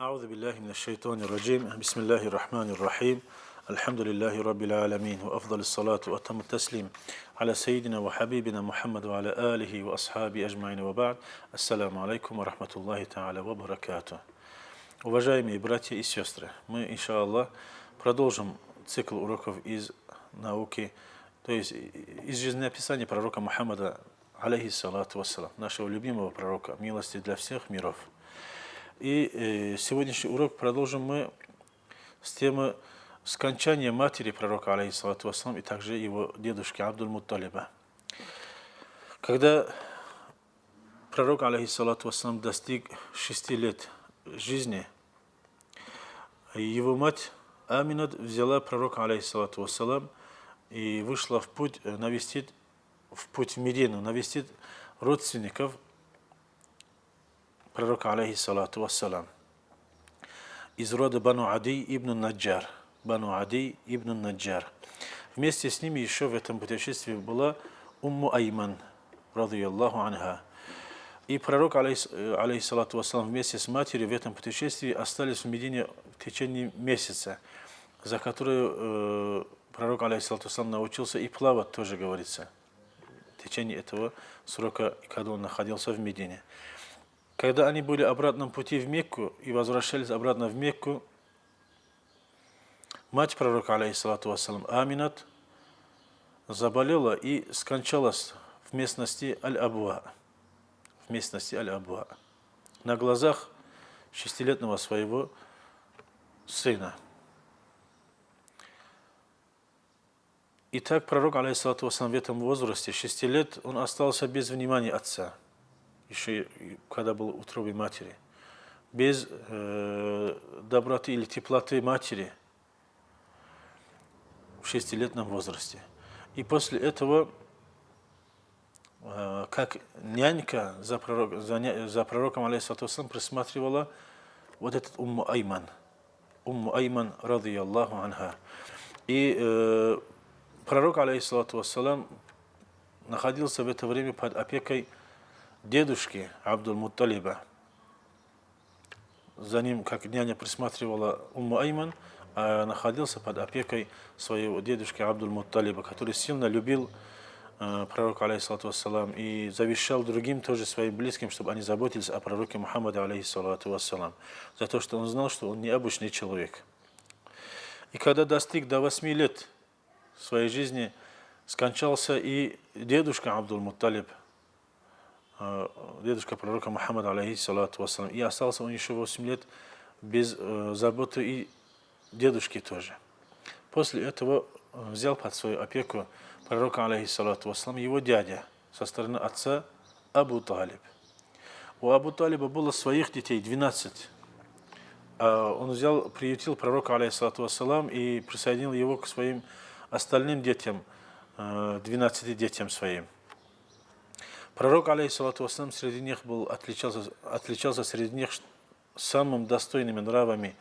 أعوذ بالله من الشيطان الرجيم بسم الله الرحمن الرحيم الحمد لله رب العالمين وأفضل الصلاة وأتم التسليم على سيدنا وحبيبنا محمد وعلى آله وأصحابه أجمعين وبعد السلام عليكم ورحمة الله تعالى وبركاته. Уважаемые братья и сестры, мы, иншаллах, продолжим цикл уроков из науки, то есть из жизнеописания пророка Мухаммада, алейхиссалату вассалам, нашего любимого пророка, милости для всех миров. И сегодняшний урок продолжим мы с темы скончания матери пророка, алейхиссалату вассалам, и также его дедушки Абдуль-Мутталиба. Когда пророк, алейхиссалату вассалам, достиг 6 лет жизни, его мать Аминат взяла пророка, алейхиссалату вассалам, и вышла в путь навестить, в Медину, навестить родственников пророка, алейхиссалату вассалам, из рода Бану Ади ибн Наджар. Бану Ади ибн Наджар. Вместе с ними еще в этом путешествии была Умму Айман, радийаллаху анха. И пророк, алейхиссалату вассалам, вместе с матерью в этом путешествии остались в Медине в течение месяца, за который пророк, алейхиссалату вассалам, научился и плавать, тоже говорится, в течение этого срока, когда он находился в Медине. Когда они были в обратном пути в Мекку и возвращались обратно в Мекку, мать пророка, алейхиссалату вассалам, Аминат, заболела и скончалась в местности Аль-Абуа. На глазах 6-летнего своего сына. Итак, пророк, алейхиссалату вассалам, в этом возрасте, 6 лет, он остался без внимания отца, еще когда был в утробе матери, без доброты или теплоты матери в 6-летнем возрасте. И после этого, как нянька за пророком, алейхиссалату вассалам, присматривала вот этот Умму Айман, радийаллаху анха. И пророк, алейхиссалату вассалам, находился в это время под опекой дедушки Абдуль-Мутталиба. За ним, как няня, присматривала Умму Айман, а находился под опекой своего дедушки Абдуль-Мутталиба, который сильно любил пророка, алейхиссалату вассалам, и завещал другим, тоже своим близким, чтобы они заботились о пророке Мухаммаде, алейхиссалату вассалам, за то, что он знал, что он необычный человек. И когда достиг до 8 лет своей жизни, скончался и дедушка Абдуль-Мутталиб, дедушка пророка Мухаммада, алейхиссалату вассалам, и остался он еще 8 лет без заботы и дедушки тоже. После этого взял под свою опеку пророка, алейхиссалату вассалам, его дядя со стороны отца Абу Талиб. У Абу Талиба было своих детей 12. Он приютил пророка, алейхиссалату вассалам, и присоединил его к своим остальным детям, 12 детям своим. Пророк, алейхиссалату вассалам, среди них отличался среди них самым достойными нравами,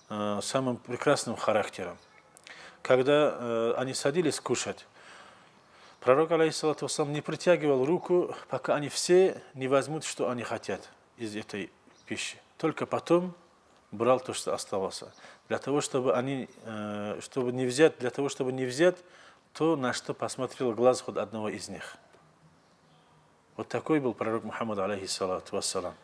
самым прекрасным характером. Когда они садились кушать, пророк, алейхиссалату вассалам, не протягивал руку, пока они все не возьмут, что они хотят из этой пищи. Только потом брал то, что оставалось. Для того, чтобы не взять то, на что посмотрел глаз хоть одного из них. Вот такой был пророк Мухаммад, алейхиссалату вассалам.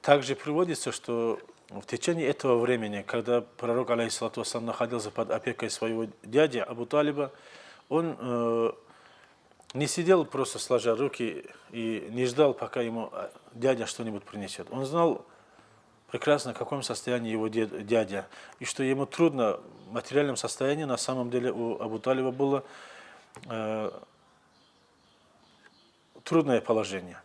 Также приводится, что в течение этого времени, когда пророк, алейхиссалату вассалам, находился под опекой своего дяди Абу Талиба, он не сидел просто сложа руки и не ждал, пока ему дядя что-нибудь принесет. Он знал прекрасно, в каком состоянии его дядя, и что ему трудно в материальном состоянии. На самом деле у Абу Талиба было трудное положение.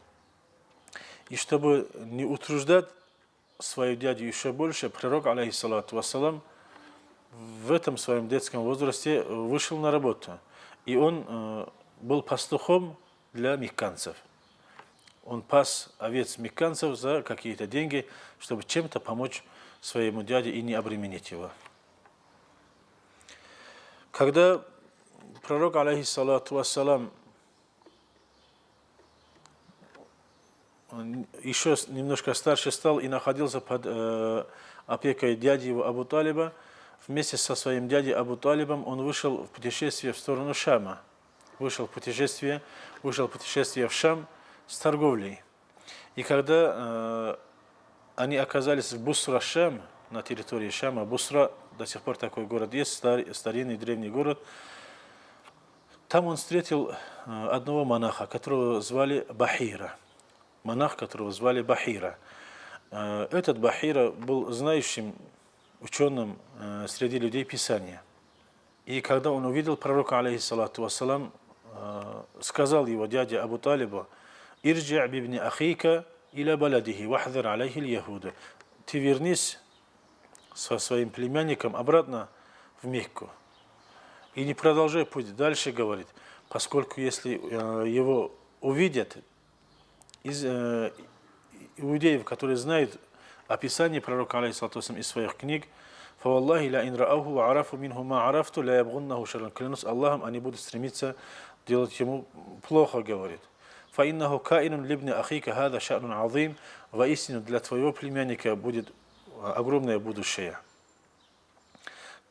И чтобы не утруждать свою дядю еще больше, пророк, алейхиссалату вассалам, в этом своем детском возрасте вышел на работу. И он был пастухом для мекканцев. Он пас овец мекканцев за какие-то деньги, чтобы чем-то помочь своему дяде и не обременить его. Когда пророк, алейхиссалату вассалам, еще немножко старше стал и находился под опекой дяди его Абу Талиба. Вместе со своим дядей Абу Талибом он вышел в путешествие в сторону Шама. Вышел в путешествие в Шам с торговлей. И когда они оказались в Бусра-Шам, на территории Шама, Бусра, до сих пор такой город есть, старинный древний город, там он встретил одного монаха, которого звали Бахира. Монах, которого звали Бахира. Этот Бахира был знающим ученым среди людей Писания. И когда он увидел пророка, алейхиссалату вассалам, сказал его дяде Абу Талибу: «Ирджи' бибни ахика иля баладихи вахдир алейхи л-яхуда». Ты вернись со своим племянником обратно в Мекку. И не продолжай путь. Дальше говорит, поскольку если его увидят из иудеев, которые знают описание пророка, алейхиссалату вассалам, из своих книг, «Фаваллахи ла ин рааху ва арафу минху ма арафту ла ябгуннаху шарран». Клянусь Аллахом, они будут стремиться делать ему плохо, говорит. «Фаиннаху каинун либни ахика хада ша'нун азим». Воистину для твоего племянника будет огромное будущее.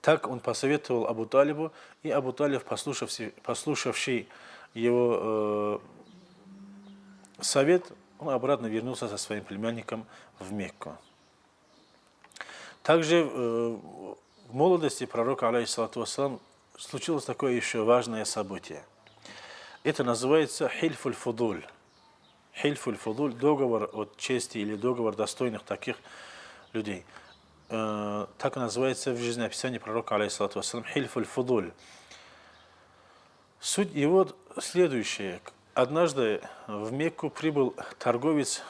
Так он посоветовал Абу Талибу, и Абу Талиб, послушавший его совет, он обратно вернулся со своим племянником в Мекку. Также в молодости пророка, алейхиссалату вассалам, случилось такое еще важное событие. Это называется хильфуль фудуль. Хильфуль фудуль, договор от чести или договор достойных таких людей. Так называется в жизнеописании пророка, алейхиссалату вассалам, хильфуль фудуль. Суть его следующая. Однажды в Мекку прибыл торговец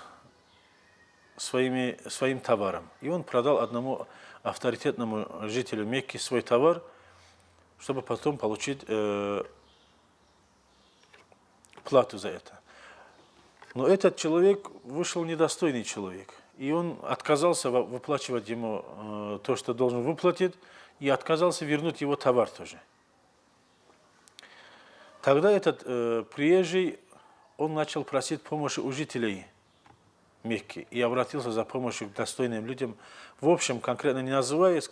своим товаром. И он продал одному авторитетному жителю Мекки свой товар, чтобы потом получить плату за это. Но этот человек вышел недостойный человек. И он отказался выплачивать ему то, что должен выплатить, и отказался вернуть его товар тоже. Тогда этот приезжий, он начал просить помощи у жителей Мекки и обратился за помощью к достойным людям, в общем, конкретно не называясь,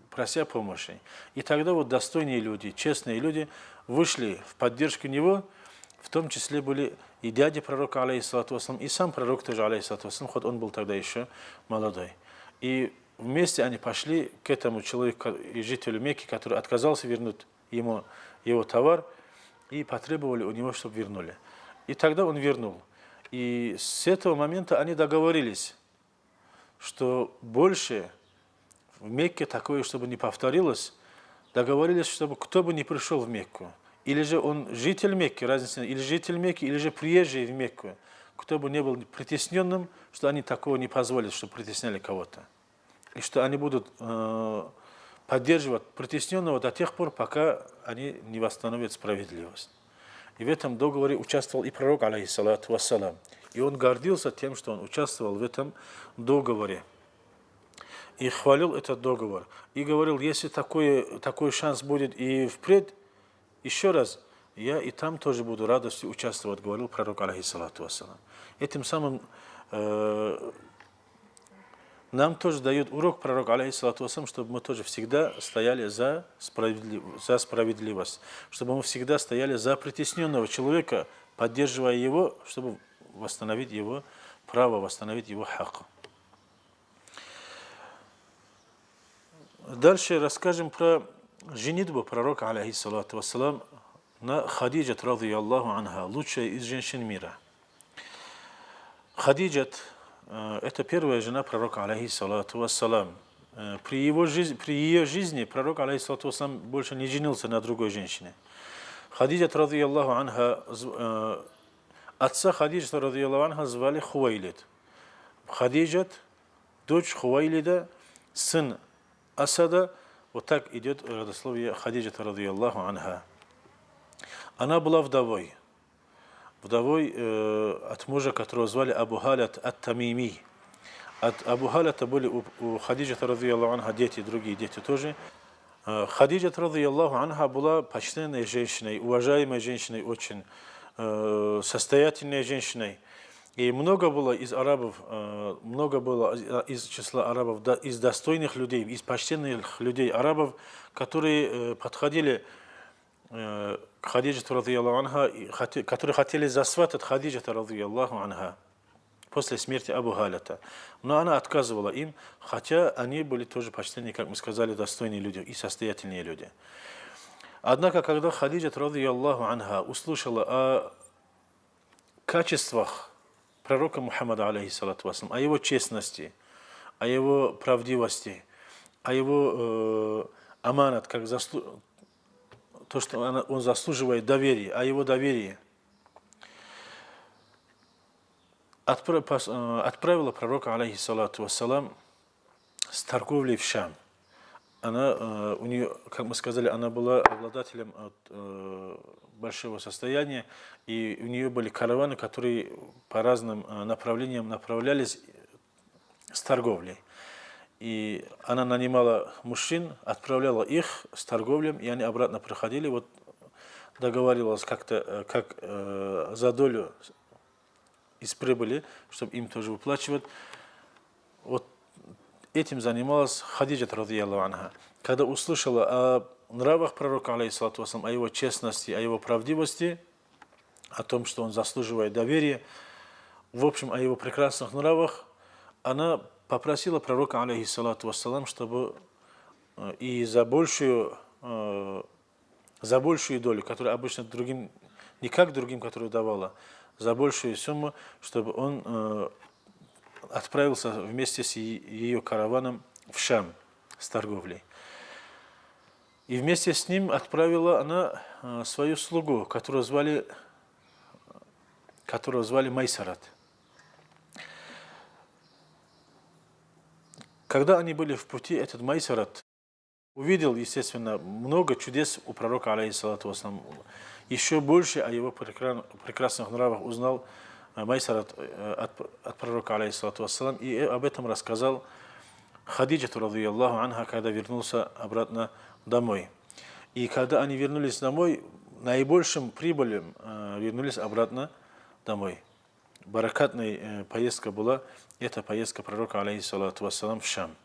прося помощи. И тогда вот достойные люди, честные люди вышли в поддержку него, в том числе были и дядя пророка, алейхиссалату вассалам, и сам пророк тоже, алейхиссалату вассалам, хоть он был тогда еще молодой. И вместе они пошли к этому человеку и жителю Мекки, который отказался вернуть ему его товар, и потребовали у него, чтобы вернули. И тогда он вернул. И с этого момента они договорились, что больше в Мекке такое, чтобы не повторилось, договорились, чтобы кто бы не пришел в Мекку. Или же он житель Мекки, разница нет, или житель Мекки, или же приезжий в Мекку. Кто бы не был притесненным, что они такого не позволят, чтобы притесняли кого-то. И что они будут поддерживать притесненного до тех пор, пока они не восстановят справедливость. И в этом договоре участвовал и пророк, алейхиссалату вассалам. И он гордился тем, что он участвовал в этом договоре. И хвалил этот договор. И говорил, если такой шанс будет и впредь, еще раз, я и там тоже буду радостью участвовать, говорил пророк, алейхиссалату вассалам. Этим самым нам тоже дает урок пророк, алейхиссалату вассалам, чтобы мы тоже всегда стояли за справедливость, чтобы мы всегда стояли за притесненного человека, поддерживая его, чтобы восстановить его право, восстановить его хак. Дальше расскажем про женитьбу пророка, алейхиссалату вассалам, на Хадиджат, радийаллаху анха, лучшая из женщин мира. Хадиджат – это первая жена пророка, алейхиссалату вассалам. При ее жизни пророк, алейхиссалату вассалам, больше не женился на другой женщине. Хадиджат, радийаллаху анха, отца Хадиджата, радийаллаху анха, звали Хувайлид. Хадиджат, дочь Хувайлида, сын Асада. Вот так идет родословие Хадиджата, радийаллаху анха. Она была вдовой от мужа, которого звали Абу Халят ат-Тамими. От Абу Халята были у Хадиджата, радийаллаху анха, дети, другие дети тоже. Хадиджата, радийаллаху анха, была почтенной женщиной, уважаемой женщиной, очень состоятельной женщиной. И много было из арабов, много было из числа арабов, из достойных людей, из почтенных людей арабов, которые подходили к Хадиджату радийаллаху анха, которые хотели засватать Хадиджата радийаллаху анха после смерти Абу Галята. Но она отказывала им, хотя они были тоже почтенные, как мы сказали, достойные люди и состоятельные люди. Однако, когда Хадиджат радийаллаху анха услышала о качествах пророка Мухаммада, алейхиссалату вассалам, о его честности, о его правдивости, о его аманат, как то, что он заслуживает доверия, о его доверии, отправила пророка, алейхиссалату вассалам, с торговлей в Шам. Она, у нее, как мы сказали, она была обладателем большого состояния, и у нее были караваны, которые по разным направлениям направлялись с торговлей. И она нанимала мужчин, отправляла их с торговлей, и они обратно приходили. Вот договаривалась как-то, как за долю из прибыли, чтобы им тоже выплачивать. Вот этим занималась Хадиджа радийаллаху анха. Когда услышала о нравах пророка, алейхиссалату вассалам, о его честности, о его правдивости, о том, что он заслуживает доверия, в общем, о его прекрасных нравах, она попросила пророка, алейхиссалату вассалам, чтобы и за большую долю, которую обычно другим, не как другим, которую давала, за большую сумму, чтобы он отправился вместе с ее караваном в Шам с торговлей. И вместе с ним отправила она свою слугу, которую звали Майсарат. Когда они были в пути, этот Майсарат увидел, естественно, много чудес у пророка, алейхиссалату вассалам. Еще больше о его прекрасных нравах узнал Майсарат от пророка, алейхиссалату вассалам, и об этом рассказал Хадиджату радийаллаху анха, когда вернулся обратно домой. И когда они вернулись домой, наибольшим прибылем вернулись обратно домой. Баракатная поездка была, это поездка пророка, алейхиссалату вассалам, в Шам.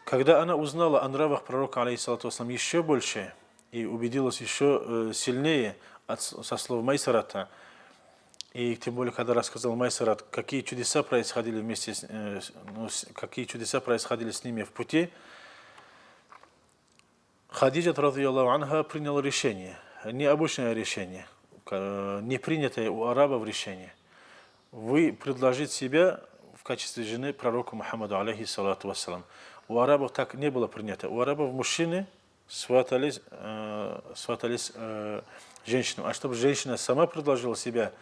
Когда она узнала о нравах пророка, алейхиссалату вассалам, еще больше и убедилась еще сильнее со слов Майсарата, и тем более, когда рассказал Майсарат, какие чудеса происходили какие чудеса происходили с ними в пути, Хадиджа радийаллаху анха приняла решение, необычное решение, не принятое у арабов решение. Вы предложите себя в качестве жены пророку Мухаммаду, алейхиссалату вассалам. У арабов так не было принято. У арабов мужчины сватались женщинам. А чтобы женщина сама предложила себя,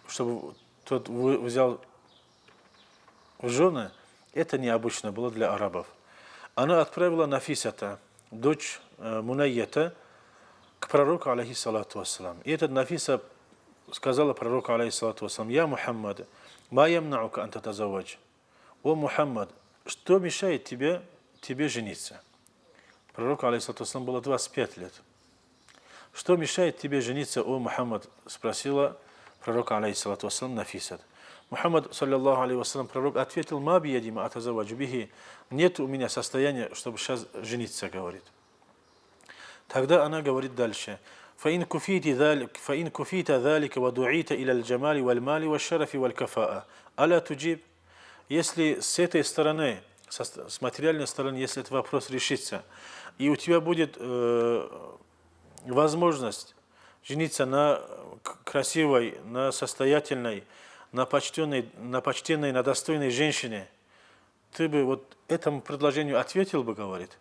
чтобы тот взял в жены, это необычно было для арабов. Она отправила Нафисата, дочь Мунайята, к пророку, алейхиссалату вассалам. И этот Нафиса сказала пророку, алейхиссалату вассалам: «Я Мухаммад, ма ямнаука ан татазаввадж». О Мухаммад, что мешает тебе жениться? Пророку, алейхиссалату вассалам, было 25 лет. Что мешает тебе жениться, о Мухаммад? Спросила пророка, алейхиссалату вассалам, Нафисат. Мухаммад, саллаллаху алейхи вассалам, пророк ответил: «Ма биядима атазавваджу бихи». Нет у меня состояния, чтобы сейчас жениться, говорит. Тогда она говорит дальше: «Фаин куфита залика ва дуита иля аль-джамали валь-мали валь-шарафи валь-кафаа. Аля туджиб». Если с этой стороны, с материальной стороны, если этот вопрос решится, и у тебя будет возможность жениться на красивой, на состоятельной, на почтенной, на достойной женщине, ты бы вот этому предложению ответил бы, говорит.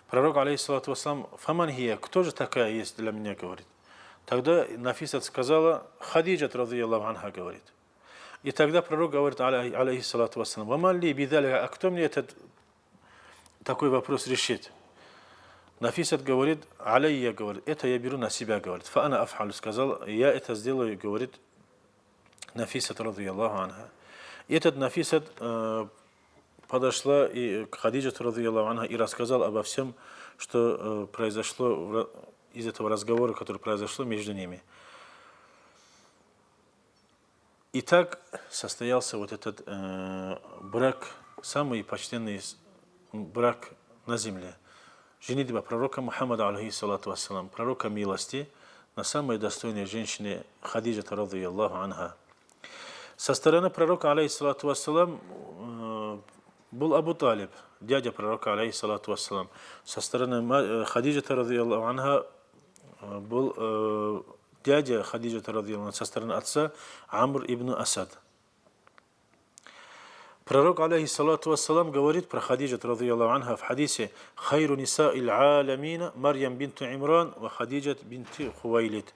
Пророк, алейхиссалату вассалам: «Фаман хия», кто же такая есть для меня, говорит. Тогда Нафисат сказала: «Хадиджа радийаллаху анха», говорит. И тогда пророк говорит, алейхиссалату вассалам: «Ваман ли бидалика», а кто мне этот такой вопрос решит? Нафисат говорит: «Алейя», говорит, это я беру на себя, говорит. «Фаана афхалю», сказал, я это сделаю, говорит Нафисат радийаллаху анха. И этот Нафисат подошла и к Хадиджату радийаллаху анха и рассказал обо всем, что произошло из этого разговора, который произошло между ними. И так состоялся вот этот брак, самый почтенный брак на земле. Женитьба пророка Мухаммада, алейхиссалату вассалам, пророка милости, на самой достойной женщине Хадиджата, радийаллаху анха. Со стороны пророка, алейхиссалату вассалам, был Абу Талиб, дядя пророка, алейхиссалату вассалам. Со стороны Хадиджата, радийаллаху анха, был дядя Хадиджата, радийаллаху анха, со стороны отца Амр ибн Асад. Пророк, алейхиссалату вассалам, говорит про Хадиджату, радийаллаху анха, в хадисе: «Хайру ниса иль алямина Марьям бинту Имран ва Хадиджат бинту Хувайлид».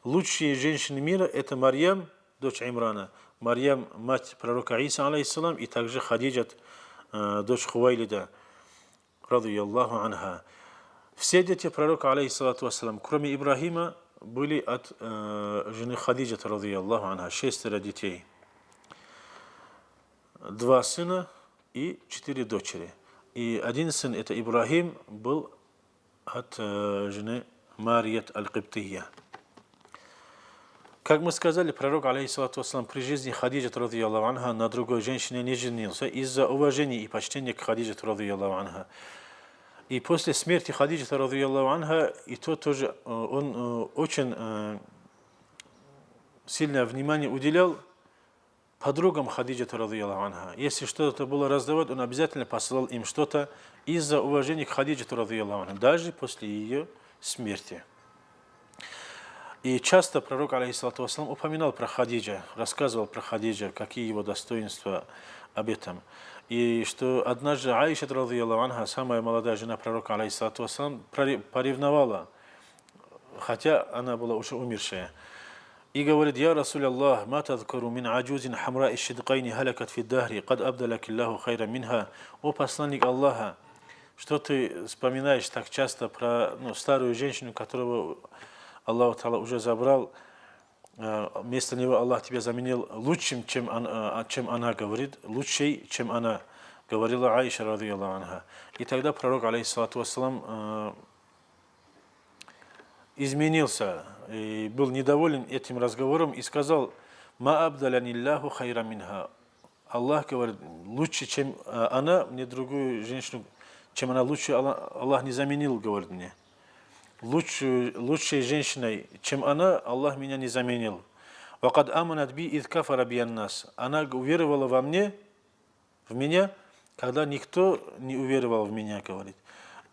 Лучшие женщины мира — это Марьям, дочь Имрана, Марьям, мать пророка Иса, алейхиссалам, и также Хадиджат, дочь Хувайлида, радийаллаху анха. Все дети пророка, алейхиссалату вассалам, кроме Ибрахима, были от жены Хадиджата, радийаллаху анха, 6 детей. 2 сына и 4 дочери. И один сын, это Ибрахим, был от жены Марият аль-Киптия. Как мы сказали, пророк, алейхиссалату вассалам, при жизни Хадиджат, радийаллаху анха, на другой женщине не женился из-за уважения и почтения к Хадиджат, радийаллаху анха. И после смерти Хадиджата, радийаллаху анха, и то тоже он очень сильное внимание уделял подругам Хадиджата, радийаллаху анха. Если что-то было раздавать, он обязательно посылал им что-то из-за уважения к Хадиджату, радийаллаху анха, даже после ее смерти. И часто пророк, алейхиссалату вассалам, упоминал про Хадиджа, рассказывал про Хадиджа, какие его достоинства об этом. И что однажды Аиша, радийаллаху анха, самая молодая жена пророка, алейхиссалату вассалам, поревновала, хотя она была уже умершая. И говорит: «Я Расуль Аллах, ма тадкуру мин аджузин хамра иш-шидкайни халакат фи дахри, кад абдалакиллаху хайра минха». О посланник Аллаха, что ты вспоминаешь так часто про старую женщину, которого Аллах Та'ала уже забрал, вместо него Аллах тебя заменил лучшим, чем она говорит, лучшей, чем она говорила Аиша, радийаллаху анха. И тогда пророк, алейхиссалату вассалам, изменился и был недоволен этим разговором и сказал: «Ма абдаляниллаху хайра минха». Аллах говорит: лучше, чем она, мне другую женщину, чем она лучше, Аллах не заменил, говорит мне. Лучшей женщиной, чем она, Аллах меня не заменил. «Вакад аманат би ид кафара бияннас». Она уверовала в меня, когда никто не уверовал в меня, говорит.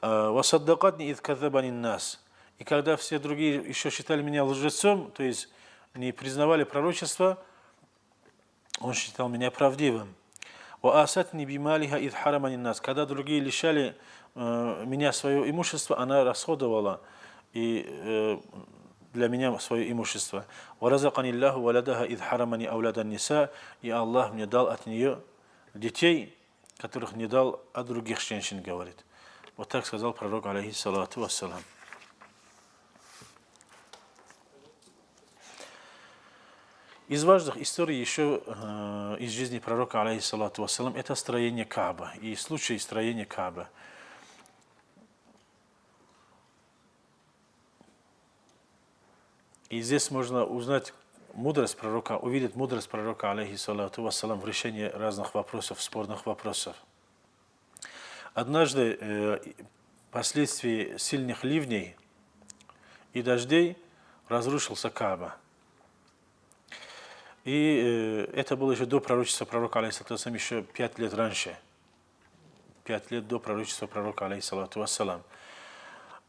«Васаддакатни ид казабани нас». И когда все другие еще считали меня лжецом, то есть не признавали пророчество, он считал меня правдивым. «Ваасатни бималиха ид харамани нас». Когда другие лишали меня свое имущество, она расходовала и для меня свое имущество. «Варазаканиллаху валадаха ид харамани аулядан ниса». И Аллах мне дал от нее детей, которых не дал от других женщин, говорит. Вот так сказал пророк, алейхиссалату вассалам. Из важных историй еще из жизни пророка, алейхиссалату вассалам, это строение Кааба и случай строения Кааба. И здесь можно узнать мудрость пророка, увидеть мудрость пророка, алейхиссалату вассалам, в решении разных вопросов, спорных вопросов. Однажды, впоследствии сильных ливней и дождей, разрушился Кааба. И это было еще до пророчества пророка, алейхиссалату вассалам, еще 5 лет раньше. 5 лет до пророчества пророка, алейхиссалату вассалам.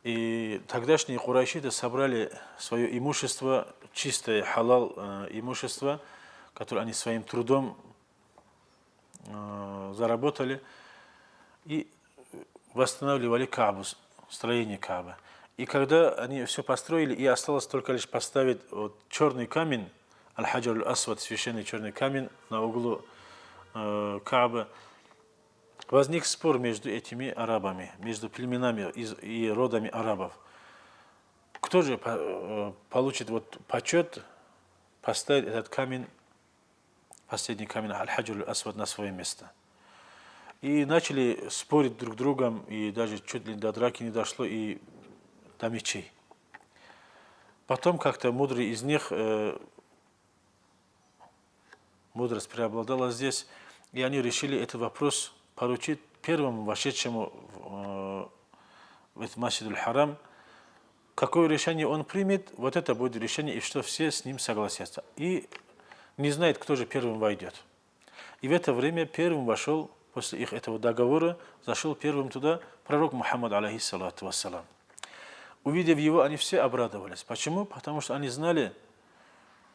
И тогдашние курайшиты собрали свое имущество, чистое халал имущество, которое они своим трудом заработали, и восстанавливали Каабу, строение Кааба. И когда они все построили, и осталось только лишь поставить черный камень, аль-хаджар аль-асвад, священный черный камень на углу Кааба, возник спор между этими арабами, между племенами и родами арабов. Кто же получит почет поставить этот камень, последний камень аль-хаджар аль-асвад, на свое место? И начали спорить друг с другом, и даже чуть ли до драки не дошло, и до мечей. Потом как-то мудрый из них, мудрость преобладала здесь, и они решили этот вопрос поручить первому вошедшему в этот Масджид аль-Харам. Какое решение он примет, вот это будет решение, и что все с ним согласятся. И не знает, кто же первым войдет. И в это время первым вошел, после их этого договора, зашел первым туда пророк Мухаммад, алейхиссалату вассалам. Увидев его, они все обрадовались. Почему? Потому что они знали,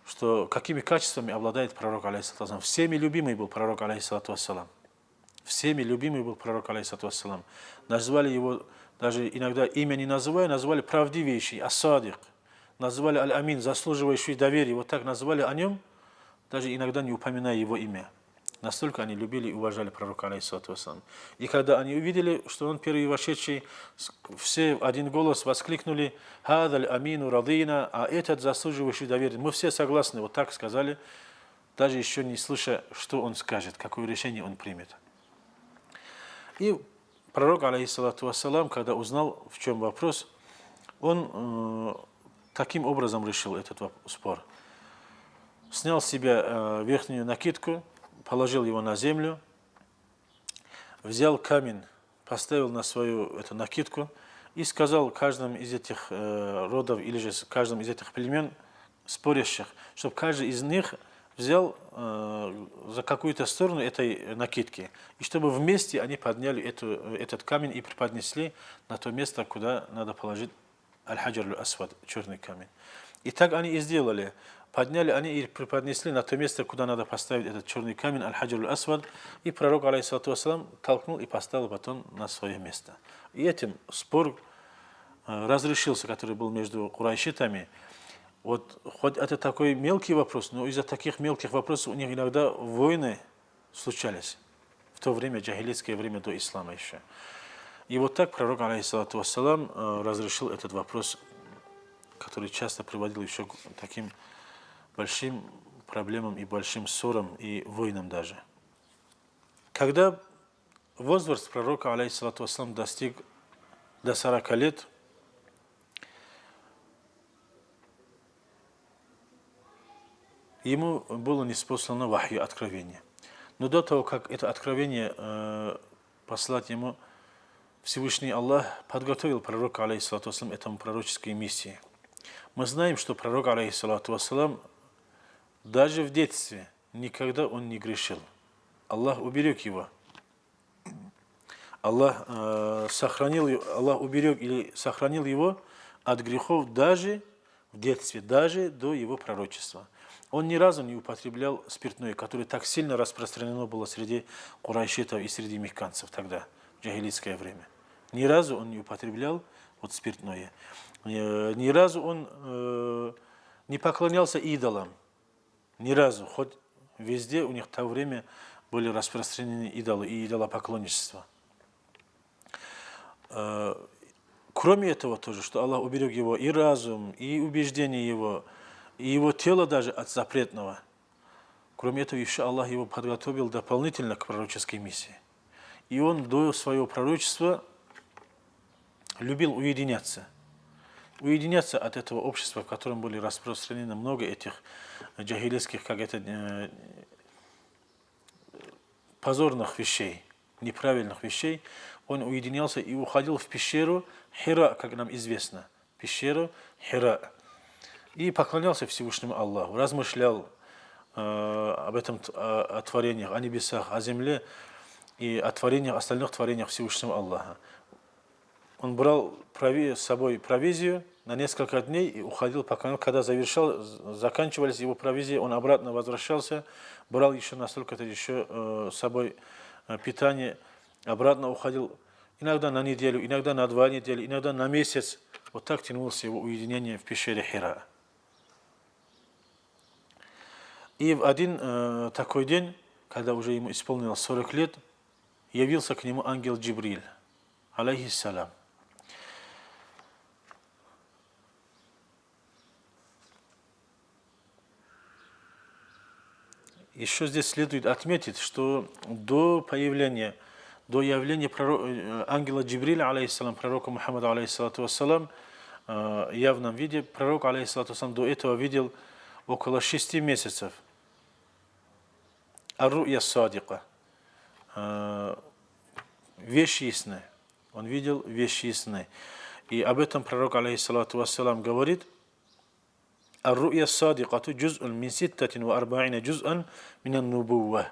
что какими качествами обладает пророк, алейхиссалату вассалам. Всеми любимый был пророк, алейхиссалату вассалам. Всеми любимый был пророк, алейхиссалату вассалам. Назвали его, даже иногда имя не называя, назвали правдивейший, ас-садик. Назвали аль-амин, заслуживающий доверия. Вот так назвали о нем, даже иногда не упоминая его имя. Настолько они любили и уважали пророка, алейхиссалату вассалам. И когда они увидели, что он первый вошедший, все в один голос воскликнули: «Хадаль амину радина», а этот заслуживающий доверия. Мы все согласны, вот так сказали, даже еще не слыша, что он скажет, какое решение он примет. И пророк, алейхиссалату вассалам, когда узнал, в чем вопрос, он таким образом решил этот спор. Снял с себя верхнюю накидку, положил его на землю, взял камень, поставил на свою эту накидку и сказал каждому из этих родов или же каждому из этих племен спорящих, чтобы каждый из них взял за какую-то сторону этой накидки, и чтобы вместе они подняли этот камень и преподнесли на то место, куда надо положить аль-хаджар аль-асвад, черный камень. И так они и сделали. Подняли они и преподнесли на то место, куда надо поставить этот черный камень, аль-хаджар аль-асвад, и пророк, алейхиссалату вассалам, толкнул и поставил потом на свое место. И этим спор разрешился, который был между курайшитами. Вот хоть это такой мелкий вопрос, но из-за таких мелких вопросов у них иногда войны случались. В то время, джахилитское время до ислама еще. И вот так пророк, алейхиссалату вассалам, разрешил этот вопрос, который часто приводил еще к таким большим проблемам и большим ссорам и войнам даже. Когда возраст пророка, алейхиссалату вассалам, достиг до 40 лет, ему было ниспослано вахью, откровение. Но до того, как это откровение послать ему, Всевышний Аллах подготовил пророка, алейхиссалату вассалам, этому пророческой миссии. Мы знаем, что пророк, алейхиссалату вассалам, даже в детстве никогда он не грешил. Аллах уберег его. Аллах уберег или сохранил его от грехов даже в детстве, даже до его пророчества. Он ни разу не употреблял спиртное, которое так сильно распространено было среди курайшитов и среди мекканцев тогда, в джахилитское время. Ни разу он не употреблял спиртное. Ни разу он не поклонялся идолам. Ни разу. Хоть везде у них в то время были распространены идолы и идолопоклонничество. Кроме этого тоже, что Аллах уберег его и разум, и убеждение его, и его тело даже от запретного. Кроме этого, еще Аллах его подготовил дополнительно к пророческой миссии. И он до своего пророчества любил уединяться. Уединяться от этого общества, в котором были распространены много этих джахилитских, как это, позорных вещей, неправильных вещей. Он уединялся и уходил в пещеру Хира, как нам известно. Пещеру Хира. И поклонялся Всевышнему Аллаху, размышлял об этом, о творениях, о небесах, о земле и о творениях, остальных творениях Всевышнего Аллаха. Он брал с собой провизию на несколько дней и уходил, пока, когда заканчивались его провизии, он обратно возвращался, брал еще настолько-то еще с собой питание, обратно уходил иногда на неделю, иногда на 2 недели, иногда на месяц. Вот так тянулось его уединение в пещере Хира. И в один такой день, когда уже ему исполнилось 40 лет, явился к нему ангел Джибриль, алейхиссалам. Еще здесь следует отметить, что до явления ангела Джибриля, алейхиссалам, пророка Мухаммада, алейхиссалату вассалам, явном виде. Пророк, алейхиссалату вассалам, до этого видел около 6 месяцев. Ар-ру'я садика. Вещи сны. Он видел вещи сны. И об этом пророк, алейхиссалату вассалам, говорит: Ар-ру'я садикату джуз'ун мин ситтатин ва арба'ина джуз'ан минан нубува.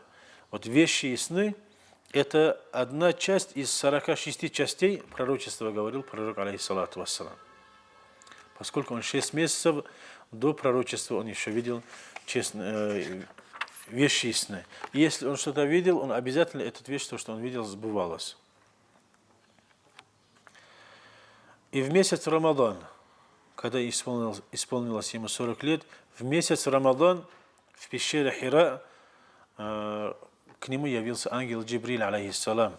Вот вещи и сны — это одна часть из 46 частей пророчества, говорил пророк, алейхиссалату вассалам. Поскольку он 6 месяцев до пророчества, он еще видел вещи и сны. И если он что-то видел, он обязательно эту вещь, то, что он видел, сбывалось. И в месяц Рамадан, когда исполнилось ему 40 лет, в месяц Рамадан в пещере Хира к нему явился ангел Джибриль, алейхиссалам.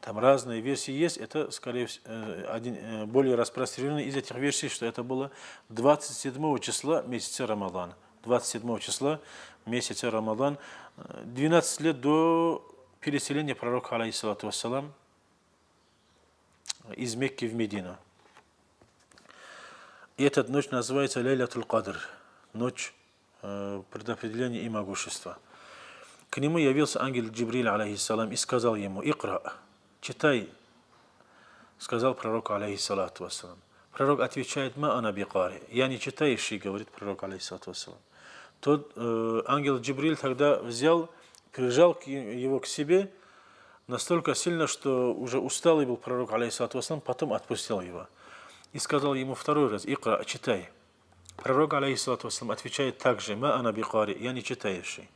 Там разные версии есть. Это, скорее всего, более распространенный из этих версий, что это было 27 числа месяца Рамадан. 27 числа месяца Рамадан, 12 лет до переселения пророка, алейхиссалату вассалам, из Мекки в Медину. И эта ночь называется Лейлятуль Кадр, ночь предопределения и могущества. К нему явился ангел Джибриль, алейхиссалам, и сказал ему: «Икра, читай», сказал пророк, алейхиссалату вассалам. Пророк отвечает: «Ма ана бикари», я не читающий, говорит пророк, алейхиссалату вассалам. Тот ангел Джибриль тогда взял, прижал его к себе настолько сильно, что уже усталый был пророк, алейхиссалату вассалам, потом отпустил его. И сказал ему второй раз: «Икра, читай». Пророк, алейхиссалату вассалам, отвечает также: «Ма ана бикари», я не читающий.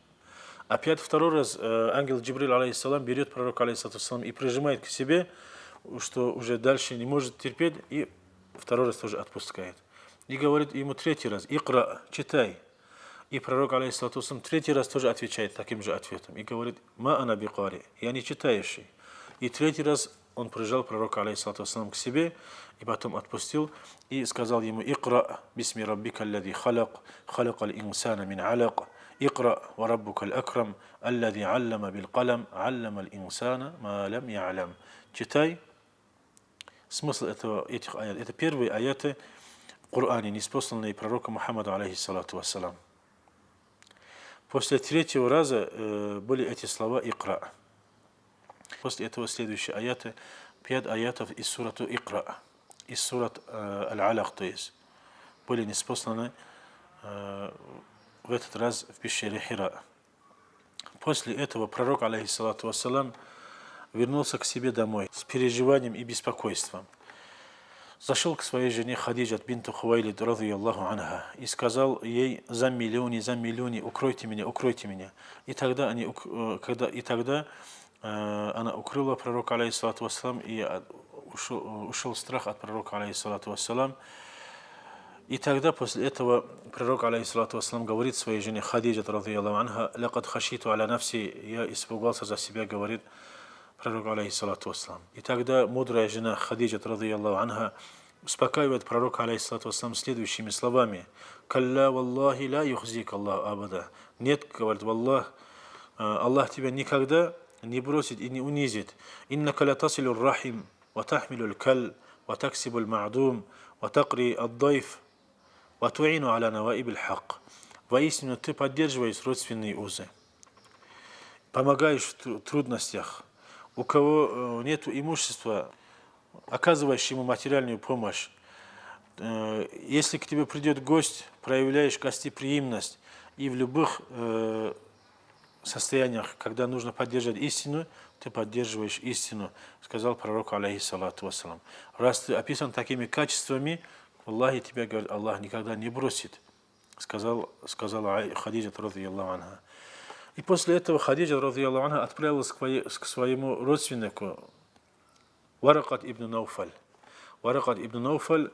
Опять второй раз ангел Джибриль, алейхиссалам, берет пророка, алейхиссалату вассалам, и прижимает к себе, что уже дальше не может терпеть, и второй раз тоже отпускает. И говорит ему третий раз: «Икра, читай». И пророк, алейхиссалату вассалам, третий раз тоже отвечает таким же ответом. И говорит: «Ма ана бикари», я не читающий. И третий раз он прижал пророка, алейхиссалату вассалам, к себе, и потом отпустил, и сказал ему: «Икра, бисми раббика аллади халак, халакал инсана мин алак, икра ва раббукал акрам, аллади аллама бил калам, аллама инсана ма лям я'лям». Читай. Смысл этих аят. Это первые аяты в Коране, ниспосланные пророком Мухаммаду, алейхиссалату вассалам. После третьего раза были эти слова «Икра». После этого следующие аяты, 5 аятов из сурату «Икра», из сурат Аль-Алак, то есть, были ниспосланы в этот раз в пещере Хира. После этого пророк, алейхиссалату вассалам, вернулся к себе домой с переживанием и беспокойством. Зашел к своей жене Хадиджат бинту Хувайлид, радийаллаху анха, и сказал ей: «Заммилюни, укройте меня, укройте меня». И тогда она укрыла пророка, алейхиссалату вассалам, и ушел страх от пророка, алейхиссалату вассалам. И тогда после этого пророк, алейхиссалату вассалам, говорит своей жене Хадиджат, радийаллаху анха: «Лакад хашиту аля нафси», я испугался за себя, говорит пророк, алейхиссалату вассалам. И тогда мудрая жена Хадиджат, радийаллаху анха, успокаивает пророка, алейхиссалату вассалам, следующими словами: «Калла валлахи ла юхзик Аллах абада». Нет, говорит, валлах, Аллах тебя никогда не бросит и не унизит. «Иннака ла тасилу рахим, ва тахмилу каль, ва таксибу мадум, ва такри аддайф, ва туину аля наваиб хак». Воистину ты поддерживаешь родственные узы, помогаешь в трудностях. У кого нет имущества, оказываешь ему материальную помощь. Если к тебе придет гость, проявляешь гостеприимность. И в любых состояниях, когда нужно поддержать истину, ты поддерживаешь истину, сказал пророк, алейхиссалату вассалам. Раз ты описан такими качествами, Аллах тебя, говорит, Аллах никогда не бросит, сказала Хадиджа, радийаллаху анха. И после этого Хадиджа, радийаллаху анха, отправилась к своему родственнику Варакат ибн Науфаль. Варакат ибн Науфаль,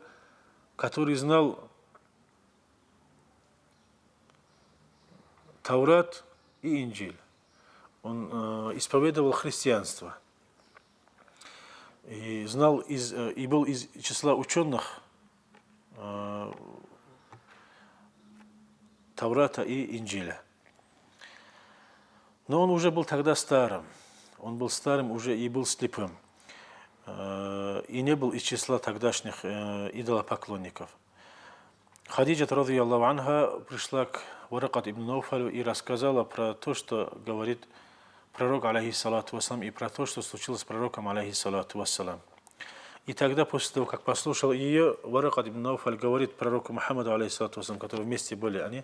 который знал Таурат и Инджиль. Он исповедовал христианство. И знал и был из числа ученых Таурата и Инджиля. Но он уже был тогда старым. Он был старым уже и был слепым. и не был из числа тогдашних идолопоклонников. Хадиджа, радийаллаху анха, пришла к Варакат ибн Науфалю и рассказала про то, что говорит пророк, алейхиссалату вассалам, и про то, что случилось с пророком, алейхиссалату вассалам. И тогда, после того, как послушал ее, Варакат ибн Науфаль говорит пророку Мухаммаду, алейхиссалату вассалам, которые вместе были они,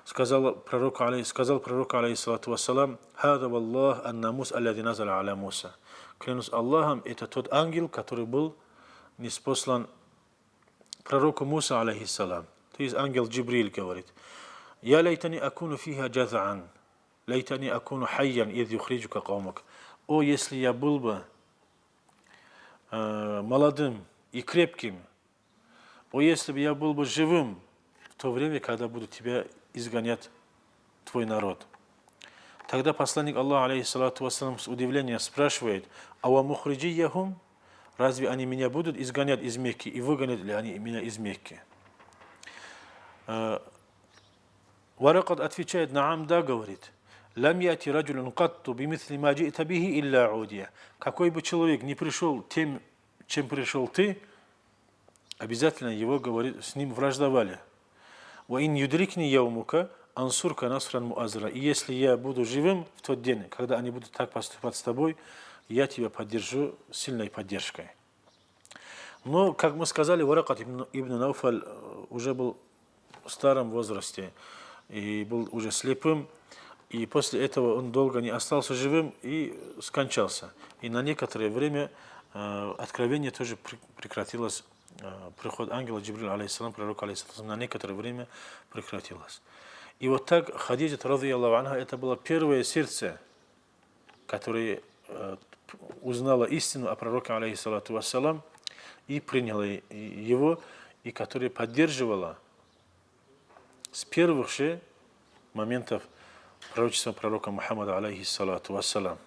сказал пророку, алейхиссалату вассалам: «Хада валлах ан-намус аллади назаля аля Муса». Клянусь Аллахом, это тот ангел, который был ниспослан пророку Муса, алейхиссалам. То есть ангел Джибриль говорит: «Я лайтани акуну фиха джазаан, лайтани акуну хайян, ид юхриджука каумак». О, если я был бы молодым и крепким, о, если бы я был бы живым в то время, когда будут тебя изгонять твой народ. Тогда посланник Аллаха, алейхиссалату вассалам, с удивлением спрашивает: «Ава мухриджияхум? Разве они меня будут изгонять из Мекки, и выгонят ли они меня из Мекки?» Варакат отвечает: «Наам, да», говорит. «Лам яти раджулун катту бимисли ма джи'та бихи илля удия». Какой бы человек не пришел тем, чем пришел ты, обязательно его, говорит, с ним враждовали. «Ва ин юдрикни яумука ансурка насран муазра». И если я буду живым в тот день, когда они будут так поступать с тобой, я тебя поддержу сильной поддержкой. Но, как мы сказали, Варакат ибн Науфаль уже был в старом возрасте и был уже слепым, и после этого он долго не остался живым и скончался. И на некоторое время откровение тоже прекратилось, приход ангела Джибриля, алейхиссалам, пророка, алейхиссалам, на некоторое время прекратилось. И вот так Хадиджа, радийаллаху анха, это было первое сердце, которое узнало истину о пророке, алейхиссалату вассалам, и приняло его, и которое поддерживало с первых же моментов пророчества пророка Мухаммада, алейхиссалату вассалам.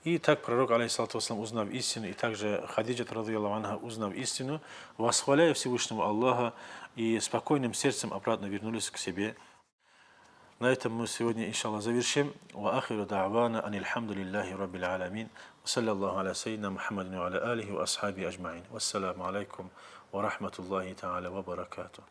И так пророк, алейхиссалату вассалам, узнав истину, и также Хадиджа, радийаллаху анха, узнав истину, восхваляя Всевышнему Аллаха, и спокойным сердцем обратно вернулись к себе. На этом мы сегодня, иншаллах, завершим. Ва ахиру да'вана анильхамдулиллахи раббил аламин. Ва саллаллаху аля сайидина Мухаммадин ва аля алихи ва асхаби аджмаин. Вассаламу алейкум ва рахматуллахи та'аля ва баракатуh.